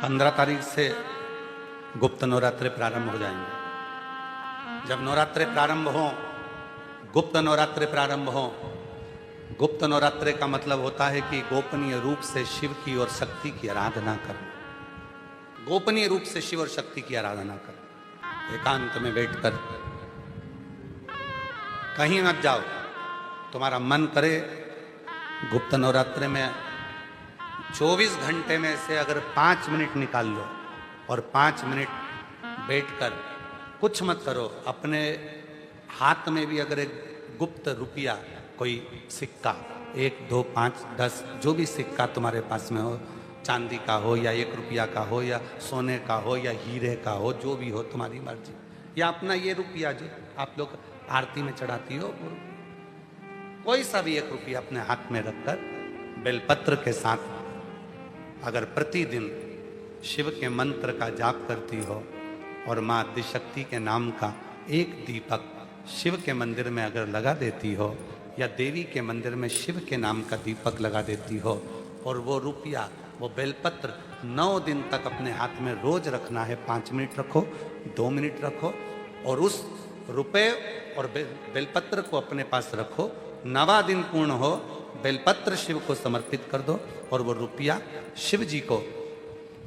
15 तारीख से गुप्त नवरात्रे प्रारंभ हो जाएंगे। जब नवरात्रे प्रारंभ हो, गुप्त नवरात्रे प्रारंभ हो, गुप्त नवरात्रे का मतलब होता है कि गोपनीय रूप से शिव की और शक्ति की आराधना करना। गोपनीय रूप से शिव और शक्ति की आराधना करना, एकांत में बैठकर, कहीं मत जाओ। तुम्हारा मन करे गुप्त नवरात्रे में 24 घंटे में से अगर 5 मिनट निकाल लो और 5 मिनट बैठकर कुछ मत करो। अपने हाथ में भी अगर एक गुप्त रुपया, कोई सिक्का, 1, 2, 5, 10 जो भी सिक्का तुम्हारे पास में हो, चांदी का हो या 1 रुपया का हो या सोने का हो या हीरे का हो, जो भी हो तुम्हारी मर्जी, या अपना ये रुपया जो आप लोग आरती में चढ़ाती हो, कोई सा भी 1 रुपया अपने हाथ में रखकर बेलपत्र के साथ अगर प्रतिदिन शिव के मंत्र का जाप करती हो और माँ आदिशक्ति के नाम का एक दीपक शिव के मंदिर में अगर लगा देती हो या देवी के मंदिर में शिव के नाम का दीपक लगा देती हो, और वो रुपया, वो बेलपत्र 9 दिन तक अपने हाथ में रोज रखना है। 5 मिनट रखो, 2 मिनट रखो, और उस रुपए और बेलपत्र को अपने पास रखो। 9वां दिन पूर्ण हो, बेलपत्र शिव को समर्पित कर दो और वो रुपया शिव जी को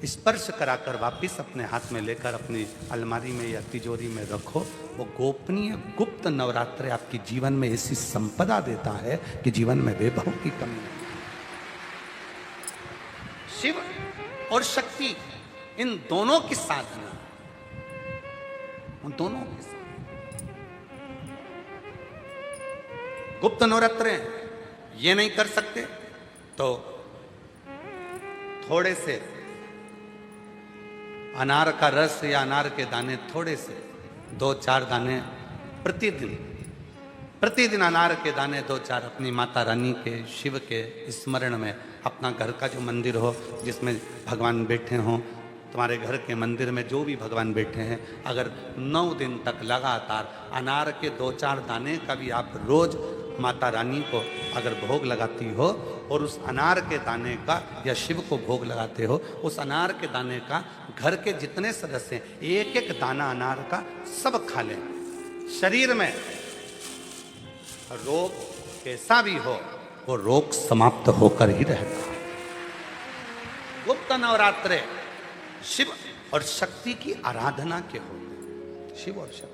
स्पर्श कराकर वापिस अपने हाथ में लेकर अपनी अलमारी में या तिजोरी में रखो। वो गोपनीय गुप्त नवरात्रे आपके जीवन में ऐसी संपदा देता है कि जीवन में वैभव की कमी नहीं। शिव और शक्ति, इन दोनों की साधना, उन दोनों की साधना। गुप्त नवरात्रे ये नहीं कर सकते तो थोड़े से अनार का रस या अनार के दाने, थोड़े से 2-4 दाने प्रतिदिन अनार के दाने 2-4 अपनी माता रानी के, शिव के स्मरण में, अपना घर का जो मंदिर हो जिसमें भगवान बैठे हों, तुम्हारे घर के मंदिर में जो भी भगवान बैठे हैं, अगर 9 दिन तक लगातार अनार के 2-4 दाने का भी आप रोज माता रानी को अगर भोग लगाती हो और उस अनार के दाने का या शिव को भोग लगाते हो, उस अनार के दाने का घर के जितने सदस्य हैं, 1-1 दाना अनार का सब खा लें। शरीर में रोग कैसा भी हो, वो रोग समाप्त होकर ही रहता है। गुप्त नवरात्रे शिव और शक्ति की आराधना के होते। शिव और शक्ति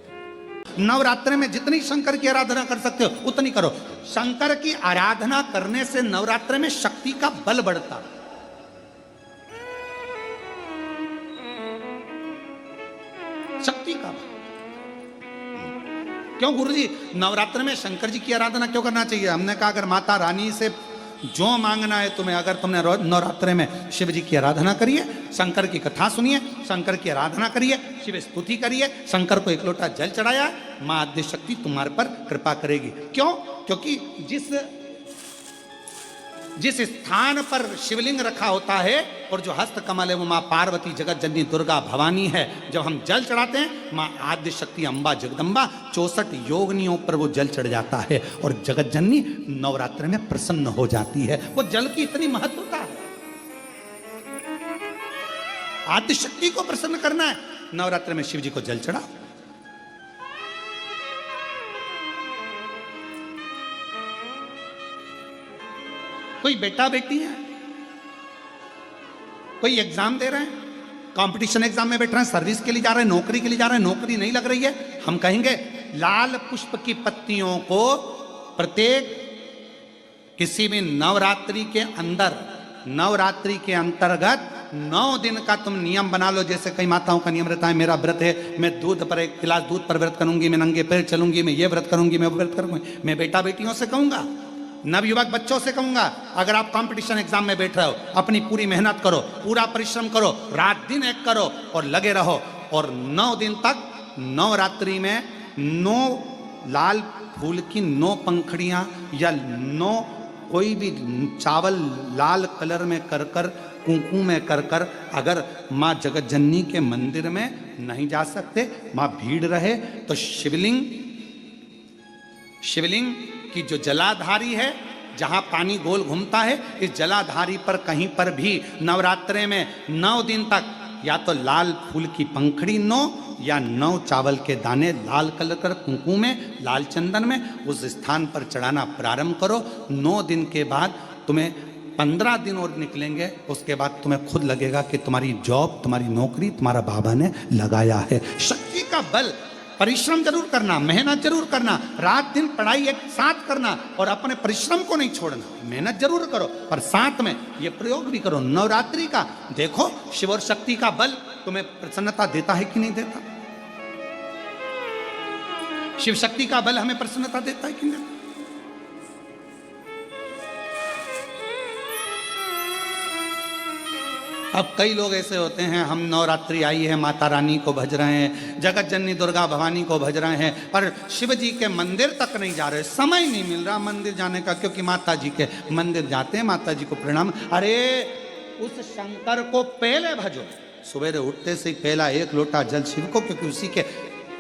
नवरात्रे में जितनी शंकर की आराधना कर सकते हो उतनी करो। शंकर की आराधना करने से नवरात्रे में शक्ति का बल बढ़ता। शक्ति का बल क्यों गुरुजी, नवरात्र में शंकर जी की आराधना क्यों करना चाहिए? हमने कहा अगर माता रानी से जो मांगना है तुम्हें, अगर तुमने नवरात्रे में शिव जी की आराधना करिए, शंकर की कथा सुनिए, शंकर की आराधना करिए, शिव स्तुति करिए, शंकर को 1 लोटा जल चढ़ाया, माँ आदिशक्ति तुम्हारे पर कृपा करेगी। क्यों? क्योंकि जिस स्थान पर शिवलिंग रखा होता है और जो हस्त कमल है वो माँ पार्वती, जगत जननी दुर्गा भवानी है। जब हम जल चढ़ाते हैं, माँ आदिशक्ति अम्बा जगदम्बा 64 योगिनियों पर वो जल चढ़ जाता है और जगत जननी नवरात्र में प्रसन्न हो जाती है। वो जल की इतनी महत्वता है। आदिशक्ति को प्रसन्न करना है, नवरात्र में शिव जी को जल चढ़ा। कोई बेटा बेटी है, कोई एग्जाम दे रहे हैं, कंपटीशन एग्जाम में बैठ रहे हैं, सर्विस के लिए जा रहे हैं, नौकरी के लिए जा रहे हैं, नौकरी नहीं लग रही है, हम कहेंगे लाल पुष्प की पत्तियों को प्रत्येक किसी भी नवरात्रि के अंदर, नवरात्रि के अंतर्गत 9 दिन का तुम नियम बना लो। जैसे कई माताओं का नियम रहता है, मेरा व्रत है, मैं दूध पर 1 गिलास दूध पर व्रत करूंगी, मैं नंगे पैर चलूंगी, मैं ये व्रत करूंगी, मैं वो व्रत करूंगी। मैं बेटा बेटियों से कहूंगा, नवयुवक बच्चों से कहूंगा, अगर आप कंपटीशन एग्जाम में बैठ रहे हो, अपनी पूरी मेहनत करो, पूरा परिश्रम करो, रात दिन एक करो और लगे रहो। और 9 दिन तक नवरात्रि में 9 लाल फूल की 9 पंखड़ियां या 9 कोई भी चावल लाल कलर में कर कर, कुंकू में कर कर, अगर माँ जगत जननी के मंदिर में नहीं जा सकते, माँ भीड़ रहे, तो शिवलिंग की जो जलाधारी है जहां पानी गोल घूमता है, इस जलाधारी पर कहीं पर भी नवरात्रे में 9 दिन तक या तो लाल फूल की पंखड़ी 9 या 9 चावल के दाने लाल कलर कर कुंकू में, लाल चंदन में उस स्थान पर चढ़ाना प्रारंभ करो। 9 दिन के बाद तुम्हें 15 दिन और निकलेंगे, उसके बाद तुम्हें खुद लगेगा कि तुम्हारी जॉब, तुम्हारी नौकरी तुम्हारा बाबा ने लगाया है। शक्ति का बल, परिश्रम जरूर करना, मेहनत जरूर करना, रात दिन पढ़ाई एक साथ करना और अपने परिश्रम को नहीं छोड़ना। मेहनत जरूर करो पर साथ में ये प्रयोग भी करो। नवरात्रि का देखो, शिव और शक्ति का बल तुम्हें प्रसन्नता देता है कि नहीं देता? शिव शक्ति का बल हमें प्रसन्नता देता है कि नहीं? अब कई लोग ऐसे होते हैं, हम नवरात्रि आई है, माता रानी को भज रहे हैं, जगत जननी दुर्गा भवानी को भज रहे हैं, पर शिव जी के मंदिर तक नहीं जा रहे, समय नहीं मिल रहा मंदिर जाने का, क्योंकि माता जी के मंदिर जाते हैं, माता जी को प्रणाम। अरे उस शंकर को पहले भजो, सवेरे उठते से पहला 1 लोटा जल शिव को, क्योंकि उसी के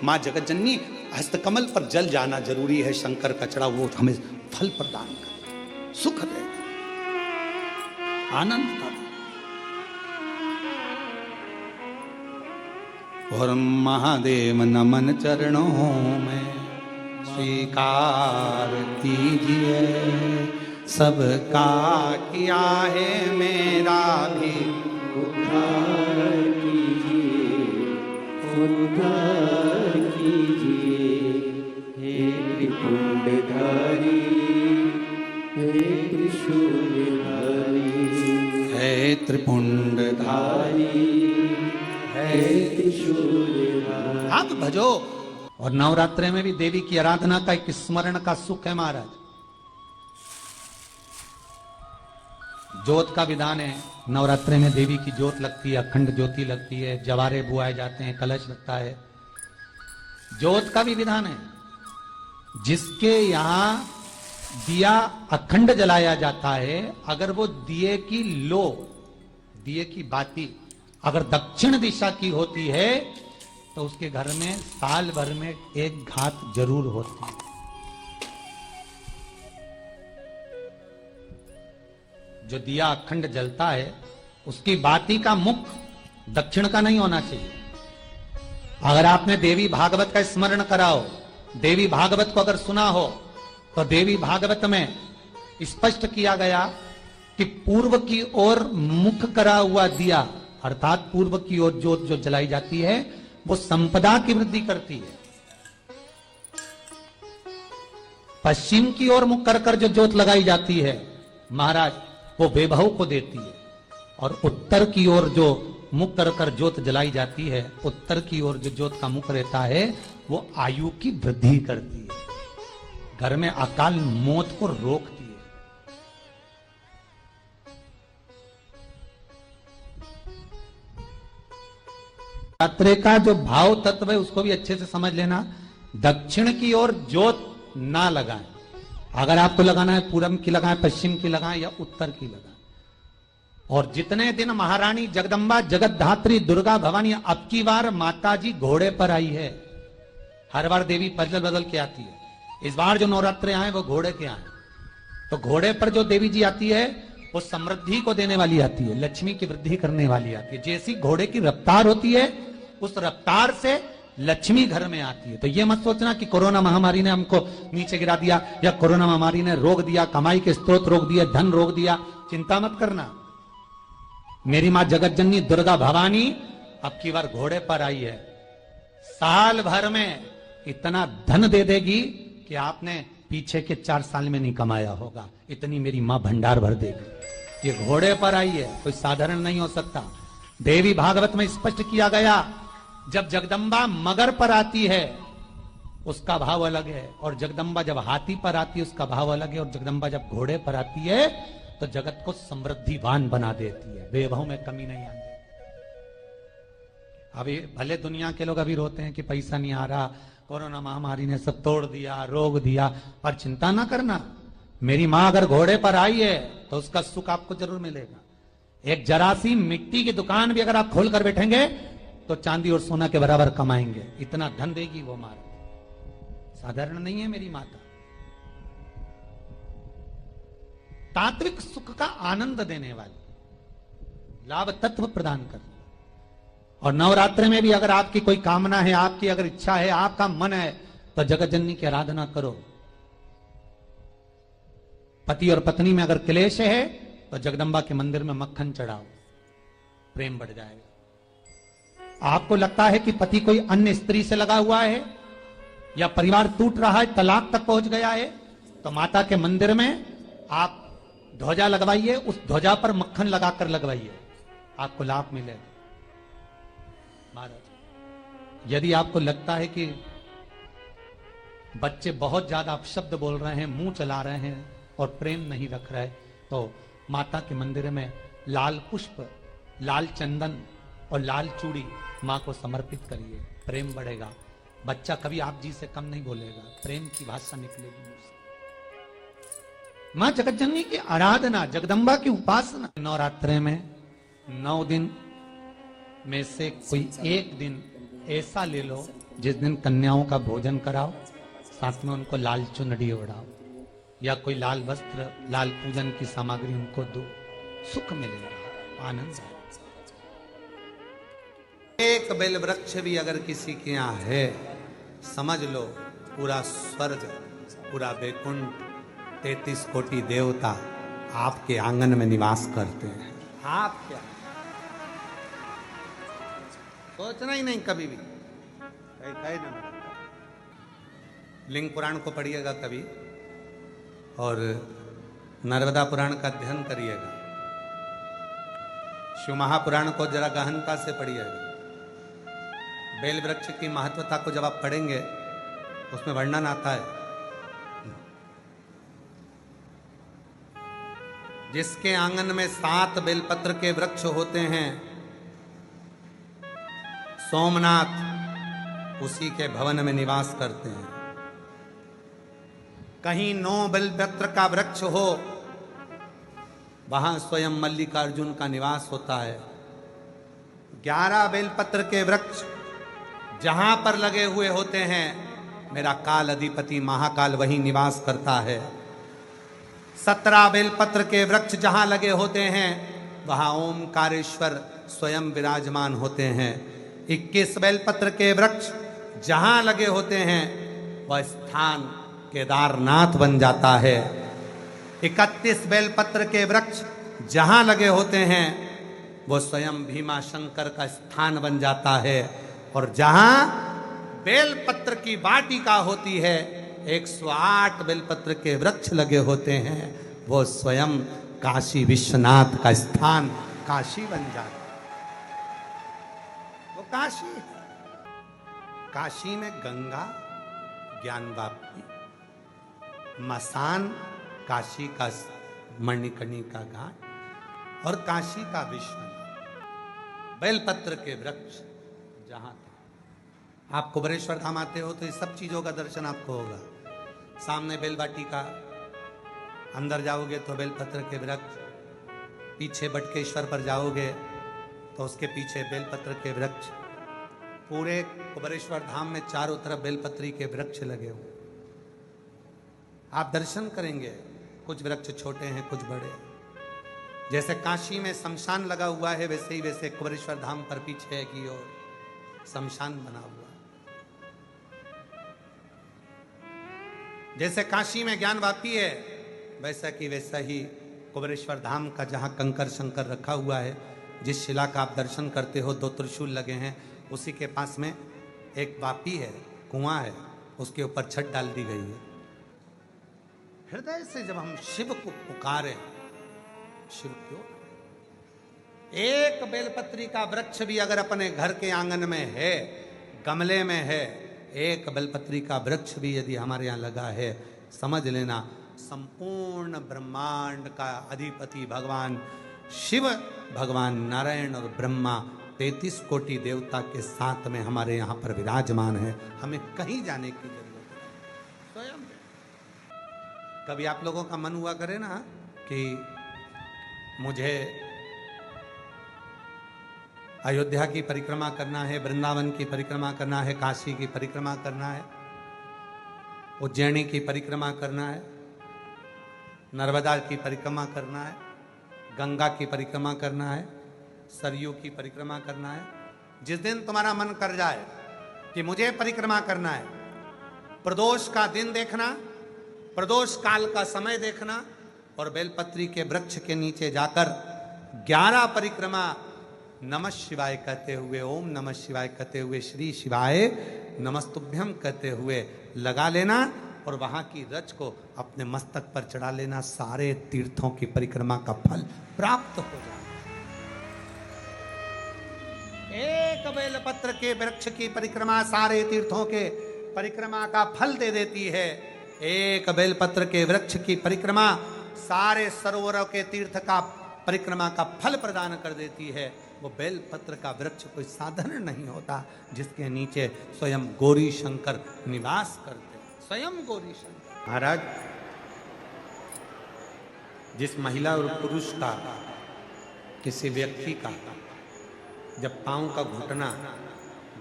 माँ जगत जननी हस्तकमल पर जल जाना जरूरी है। शंकर का चढ़ा वो हमें फल प्रदान कर, सुख दे, आनंद का। और महादेव नमन चरणों में स्वीकार कीजिए, सबका किया है मेरा भी उद्धार कीजिए, उद्धार कीजिए। हे त्रिपुंडधारी, हे त्रिशूलधारी, हे त्रिपुंडधारी, आप भजो। और नवरात्रे में भी देवी की आराधना का एक स्मरण का सुख है महाराज। ज्योत का विधान है, नवरात्रे में देवी की ज्योत लगती है, अखंड ज्योति लगती है, जवारे बुआए जाते हैं, कलश लगता है। ज्योत का भी विधान है, जिसके यहां दिया अखंड जलाया जाता है, अगर वो दिए की लो, दिए की बाती अगर दक्षिण दिशा की होती है तो उसके घर में साल भर में एक घात जरूर होती है। जो दिया अखंड जलता है उसकी बाती का मुख दक्षिण का नहीं होना चाहिए। अगर आपने देवी भागवत का स्मरण कराओ, देवी भागवत को अगर सुना हो, तो देवी भागवत में स्पष्ट किया गया कि पूर्व की ओर मुख करा हुआ दिया, अर्थात पूर्व की ओर ज्योत जो जलाई जाती है वो संपदा की वृद्धि करती है। पश्चिम की ओर मुख कर जो ज्योत लगाई जाती है महाराज, वो वैभव को देती है। और उत्तर की ओर जो मुख कर ज्योत जलाई जाती है, उत्तर की ओर जो ज्योत का मुख रहता है वो आयु की वृद्धि करती है, घर में अकाल मौत को रोकती है। नवरात्रे का जो भाव तत्व है उसको भी अच्छे से समझ लेना। दक्षिण की ओर ज्योत ना लगाएं, अगर आपको लगाना है पूरब की लगाएं, पश्चिम की लगाएं या उत्तर की लगाएं। और जितने दिन महारानी जगदम्बा जगतधात्री दुर्गा भवानी, अब की बार माता जी घोड़े पर आई है, हर बार देवी बदल बदल के आती है, इस बार जो नवरात्रे आए वो घोड़े के आए। तो घोड़े पर जो देवी जी आती है वो समृद्धि को देने वाली आती है, लक्ष्मी की वृद्धि करने वाली आती है। जैसी घोड़े की रफ्तार होती है उस रफ्तार से लक्ष्मी घर में आती है। तो ये मत सोचना कि कोरोना महामारी ने हमको नीचे गिरा दिया या कोरोना महामारी ने रोक दिया, कमाई के स्रोत रोक दिया, धन रोक दिया, चिंता मत करना। मेरी मां जगत जननी दुर्गा भवानी अब की बार घोड़े पर आई है, साल भर में इतना धन दे देगी कि आपने पीछे के 4 साल में नहीं कमाया होगा, इतनी मेरी मां भंडार भर देगी। ये घोड़े पर आई है, कोई साधारण नहीं हो सकता। देवी भागवत में स्पष्ट किया गया, जब जगदम्बा मगर पर आती है उसका भाव अलग है, और जगदम्बा जब हाथी पर आती है उसका भाव अलग है, और जगदम्बा जब घोड़े पर आती है तो जगत को समृद्धिवान बना देती है, वैभव में कमी नहीं आती। अभी भले दुनिया के लोग अभी रोते हैं कि पैसा नहीं आ रहा, कोरोना महामारी ने सब तोड़ दिया, रोक दिया, पर चिंता ना करना, मेरी मां अगर घोड़े पर आई है तो उसका सुख आपको जरूर मिलेगा। एक जरा सी मिट्टी की दुकान भी अगर आप खोल कर बैठेंगे तो चांदी और सोना के बराबर कमाएंगे, इतना धन देगी वो माता, साधारण नहीं है मेरी माता। तात्विक सुख का आनंद देने वाली, लाभ तत्व प्रदान कर। और नवरात्र में भी अगर आपकी कोई कामना है, आपकी अगर इच्छा है, आपका मन है, तो जगत जननी की आराधना करो। पति और पत्नी में अगर क्लेश है तो जगदम्बा के मंदिर में मक्खन चढ़ाओ, प्रेम बढ़ जाएगा। आपको लगता है कि पति कोई अन्य स्त्री से लगा हुआ है या परिवार टूट रहा है, तलाक तक पहुंच गया है, तो माता के मंदिर में आप ध्वजा लगवाइए, उस ध्वजा पर मक्खन लगाकर लगवाइए, आपको लाभ मिलेगा। महाराज, यदि आपको लगता है कि बच्चे बहुत ज्यादा अपशब्द बोल रहे हैं, मुंह चला रहे हैं और प्रेम नहीं रख रहे, तो माता के मंदिर में लाल पुष्प, लाल चंदन और लाल चूड़ी मां को समर्पित करिए, प्रेम बढ़ेगा। बच्चा कभी आप जी से कम नहीं बोलेगा, प्रेम की भाषा निकलेगी मुझसे। मां जगतजननी की आराधना, जगदम्बा की उपासना। नवरात्रे में 9 दिन में से कोई एक दिन ऐसा ले लो जिस दिन कन्याओं का भोजन कराओ, साथ में उनको लाल चुनरी ओढ़ाओ या कोई लाल वस्त्र, लाल पूजन की सामग्री उनको दो, सुख मिलेगा, आनंद। एक बेल वृक्ष भी अगर किसी के यहाँ है, समझ लो पूरा स्वर्ग, पूरा वैकुंठ, 33 कोटि देवता आपके आंगन में निवास करते हैं। आप क्या सोचना ही नहीं कभी भी, ना लिंग पुराण को पढ़िएगा कभी, और नर्मदा पुराण का अध्ययन करिएगा, शिव महापुराण को जरा गहनता से पढ़िएगा। बेल वृक्ष की महत्वता को जब आप पढ़ेंगे उसमें वर्णन आता है, जिसके आंगन में 7 बेलपत्र के वृक्ष होते हैं, सोमनाथ उसी के भवन में निवास करते हैं। कहीं 9 बेलपत्र का वृक्ष हो, वहां स्वयं मल्लिकार्जुन का निवास होता है। 11 बेलपत्र के वृक्ष जहां पर लगे हुए होते हैं, मेरा काल अधिपति महाकाल वहीं निवास करता है। 17 बेलपत्र के वृक्ष जहां लगे होते हैं, वहां ओमकारेश्वर स्वयं विराजमान होते हैं। 21 बेलपत्र के वृक्ष जहां लगे होते हैं, वह स्थान केदारनाथ बन जाता है। 31 बेलपत्र के वृक्ष जहां लगे होते हैं, वो स्वयं भीमा शंकर का स्थान बन जाता है। और जहां बेलपत्र की वाटिका होती है, 108 बेलपत्र के वृक्ष लगे होते हैं, वो स्वयं काशी विश्वनाथ का स्थान काशी बन जाता है। वो काशी, काशी में गंगा ज्ञानवापी, मसान काशी का मणिकर्णिका घाट और काशी का विश्वनाथ। बेलपत्र के वृक्ष जहां आप कुबरेश्वर धाम आते हो तो ये सब चीजों का दर्शन आपको होगा। सामने बेलवाटिका, अंदर जाओगे तो बेलपत्र के वृक्ष, पीछे बटकेश्वर पर जाओगे तो उसके पीछे बेलपत्र के वृक्ष। पूरे कुबरेश्वर धाम में चारों तरफ बेलपत्री के वृक्ष लगे हुए, आप दर्शन करेंगे। कुछ वृक्ष छोटे हैं, कुछ बड़े। जैसे काशी में शमशान लगा हुआ है, वैसे कुबरेश्वर धाम पर पीछे की ओर शमशान बना हुआ। जैसे काशी में ज्ञानवापी है, वैसा ही कुबरेश्वर धाम का जहां कंकर शंकर रखा हुआ है, जिस शिला का आप दर्शन करते हो, 2 त्रिशूल लगे हैं, उसी के पास में एक वापी है, कुआं है, उसके ऊपर छत डाल दी गई है। हृदय से जब हम शिव को पुकारें, शिव क्यों, एक बेलपत्री का वृक्ष भी अगर अपने घर के आंगन में है, गमले में है, एक बेलपत्री का वृक्ष भी यदि हमारे यहाँ लगा है, समझ लेना संपूर्ण ब्रह्मांड का अधिपति भगवान शिव, भगवान नारायण और ब्रह्मा 33 कोटि देवता के साथ में हमारे यहाँ पर विराजमान है। हमें कहीं जाने की जरूरत नहीं, स्वयं। कभी आप लोगों का मन हुआ करे ना कि मुझे अयोध्या की परिक्रमा करना है, वृंदावन की परिक्रमा करना है, काशी की परिक्रमा करना है, उज्जैनी की परिक्रमा करना है, नर्मदा की परिक्रमा करना है, गंगा की परिक्रमा करना है, सरयू की परिक्रमा करना है। जिस दिन तुम्हारा मन कर जाए कि मुझे परिक्रमा करना है, प्रदोष का दिन देखना, प्रदोष काल का समय देखना और बेलपत्री के वृक्ष के नीचे जाकर 11 परिक्रमा नमः शिवाय कहते हुए, ओम नमः शिवाय कहते हुए, श्री शिवाय नमस्तुभ्यम कहते हुए लगा लेना और वहां की रच को अपने मस्तक पर चढ़ा लेना। सारे तीर्थों की परिक्रमा का फल प्राप्त हो जाए। एक बेलपत्र के वृक्ष की परिक्रमा सारे तीर्थों के परिक्रमा का फल दे देती है। एक बेलपत्र के वृक्ष की परिक्रमा सारे सरोवरों के तीर्थ का परिक्रमा का फल प्रदान कर देती है। वो बेलपत्र का वृक्ष कोई साधारण नहीं होता, जिसके नीचे स्वयं गौरी शंकर निवास करते, स्वयं गौरी शंकर। महाराज, जिस महिला और पुरुष का, किसी व्यक्ति का जब पांव का घुटना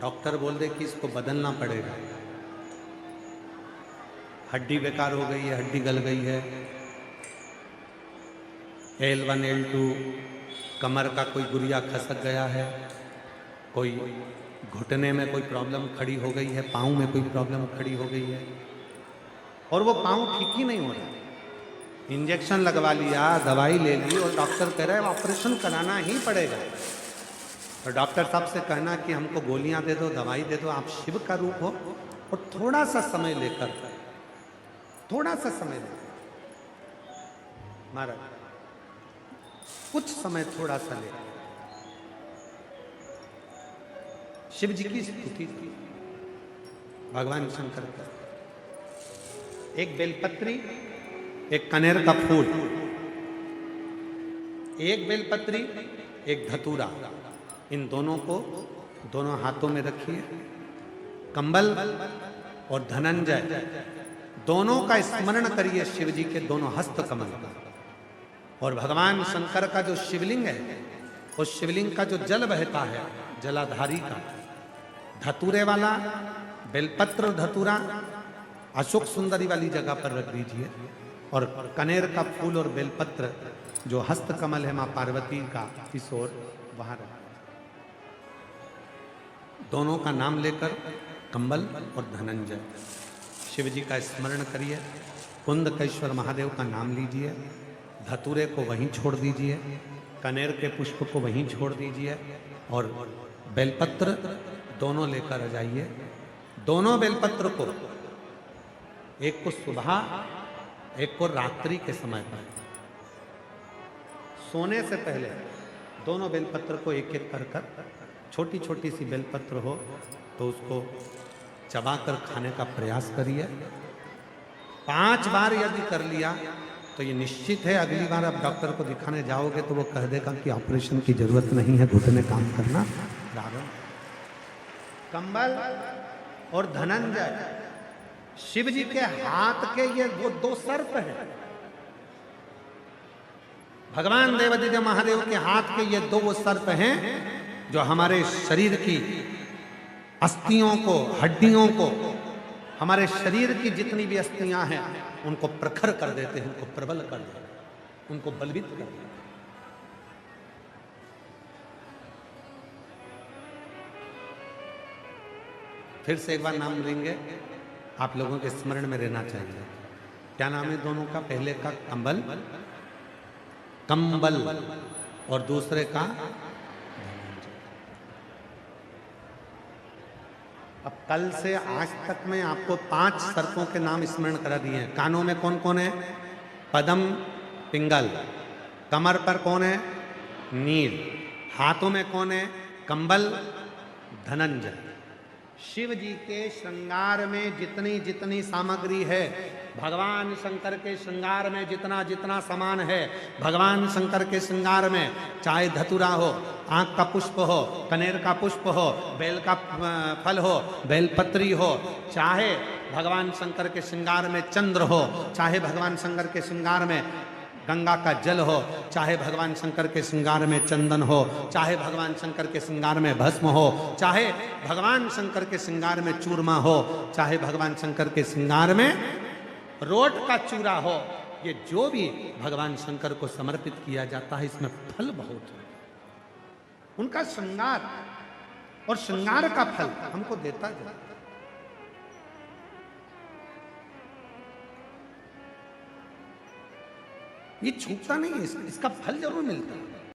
डॉक्टर बोल दे कि इसको बदलना पड़ेगा, हड्डी बेकार हो गई है, हड्डी गल गई है, L1 L2 कमर का कोई गुरिया खसक गया है, कोई घुटने में कोई प्रॉब्लम खड़ी हो गई है, पाँव में कोई प्रॉब्लम खड़ी हो गई है और वो पाँव ठीक ही नहीं हो रहा, इंजेक्शन लगवा लिया, दवाई ले ली और डॉक्टर कह रहा है ऑपरेशन कराना ही पड़ेगा। और डॉक्टर साहब से कहना कि हमको गोलियां दे दो, दवाई दे दो, आप शिव का रूप हो और थोड़ा सा समय लेकर, थोड़ा सा समय लेकर महाराज, कुछ समय थोड़ा सा ले, शिव जी की स्तुति की, भगवान शंकर का, एक बेलपत्री, एक कनेर का फूल, एक बेलपत्री, एक धतूरा, इन दोनों को दोनों हाथों में रखिए। कंबल और धनंजय दोनों का स्मरण करिए, शिव जी के दोनों हस्त कमल का। और भगवान शंकर का जो शिवलिंग है, उस शिवलिंग का जो जल बहता है, जलाधारी का, धतूरे वाला बेलपत्र धतूरा अशोक सुंदरी वाली जगह पर रख दीजिए और कनेर का फूल और बेलपत्र जो हस्त कमल है मां पार्वती का, इस ओर वहां रख, दोनों का नाम लेकर कंबल और धनंजय शिव जी का स्मरण करिए। कुंदकेश्वर महादेव का नाम लीजिए, धतूरे को वहीं छोड़ दीजिए, कनेर के पुष्प को वहीं छोड़ दीजिए और बेलपत्र दोनों लेकर आ जाइए। दोनों बेलपत्र को, एक को सुबह, एक को रात्रि के समय पर, सोने से पहले दोनों बेलपत्र को एक एक कर, छोटी छोटी सी बेलपत्र हो तो उसको चबाकर खाने का प्रयास करिए। 5 बार यदि कर लिया तो ये निश्चित है अगली बार आप डॉक्टर को दिखाने जाओगे तो वो कह देगा कि ऑपरेशन की जरूरत नहीं है, घुटने काम करना प्रारंभ। कंबल और धनंजय शिव जी के हाथ के ये वो 2 सर्प हैं। भगवान देवादिदेव महादेव के हाथ के ये 2 वो सर्प हैं जो हमारे शरीर की अस्थियों को, हड्डियों को, हमारे शरीर की जितनी भी अस्थियां हैं उनको प्रखर कर देते हैं, उनको प्रबल कर देते हैं, उनको बलवित कर देते हैं। फिर से एक बार नाम लेंगे, आप लोगों के स्मरण में रहना चाहिए। क्या नाम है दोनों का? पहले का कंबल, कंबल और दूसरे का। अब कल से आज तक मैं आपको 5 सर्पों के नाम स्मरण करा दिए हैं। कानों में कौन कौन है? पद्म, पिंगल। कमर पर कौन है? नील। हाथों में कौन है? कंबल, धनंजय। शिव जी के श्रृंगार में जितनी जितनी सामग्री है, भगवान शंकर के श्रृंगार में जितना जितना सामान है, भगवान शंकर के श्रृंगार में चाहे धतूरा हो, आंख का पुष्प हो, कनेर का पुष्प हो, बेल का फल हो, बेलपत्री हो, चाहे भगवान शंकर के श्रृंगार में चंद्र हो, चाहे भगवान शंकर के श्रृंगार में गंगा का जल हो, चाहे भगवान शंकर के श्रृंगार में चंदन हो, चाहे भगवान शंकर के श्रृंगार में भस्म हो, चाहे भगवान शंकर के श्रृंगार में चूरमा हो, चाहे भगवान शंकर के श्रृंगार में रोट का चूरा हो, ये जो भी भगवान शंकर को समर्पित किया जाता है इसमें फल बहुत है। उनका श्रृंगार और श्रृंगार का फल हमको देता जाता है। ये छूटता नहीं है, इसका फल जरूर मिलता है।